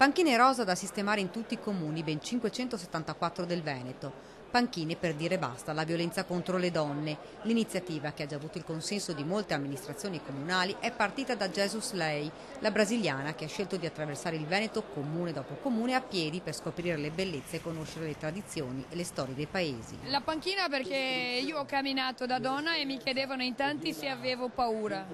Panchine rosa da sistemare in tutti i comuni, ben 574 del Veneto. Panchine per dire basta alla violenza contro le donne. L'iniziativa, che ha già avuto il consenso di molte amministrazioni comunali, è partita da Jesus Lei, la brasiliana che ha scelto di attraversare il Veneto comune dopo comune a piedi per scoprire le bellezze e conoscere le tradizioni e le storie dei paesi. La panchina perché io ho camminato da donna e mi chiedevano in tanti se avevo paura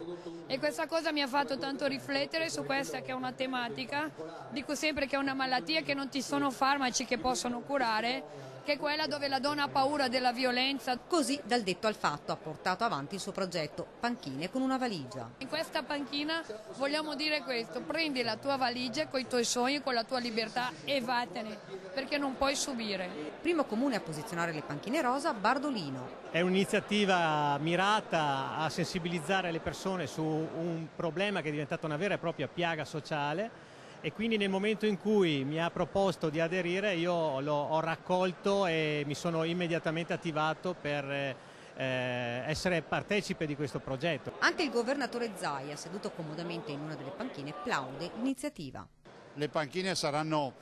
e questa cosa mi ha fatto tanto riflettere su questa che è una tematica, dico sempre che è una malattia che non ci sono farmaci che possono curare, che è quella dove la donna ha paura della violenza. Così, dal detto al fatto, ha portato avanti il suo progetto Panchine con una valigia. In questa panchina vogliamo dire questo: prendi la tua valigia con i tuoi sogni, con la tua libertà e vattene, perché non puoi subire. Primo comune a posizionare le panchine rosa, Bardolino. È un'iniziativa mirata a sensibilizzare le persone su un problema che è diventato una vera e propria piaga sociale, e quindi nel momento in cui mi ha proposto di aderire io ho raccolto e mi sono immediatamente attivato per essere partecipe di questo progetto. Anche il governatore Zaia, seduto comodamente in una delle panchine, plaude l'iniziativa. Le panchine saranno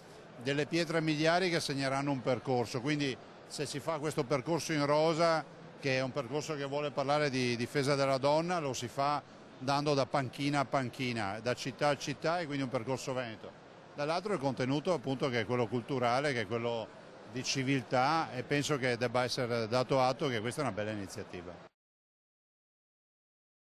delle pietre miliari che segneranno un percorso, quindi se si fa questo percorso in rosa, che è un percorso che vuole parlare di difesa della donna, lo si fa dando da panchina a panchina, da città a città, e quindi un percorso veneto. Dall'altro il contenuto appunto, che è quello culturale, che è quello di civiltà, e penso che debba essere dato atto che questa è una bella iniziativa.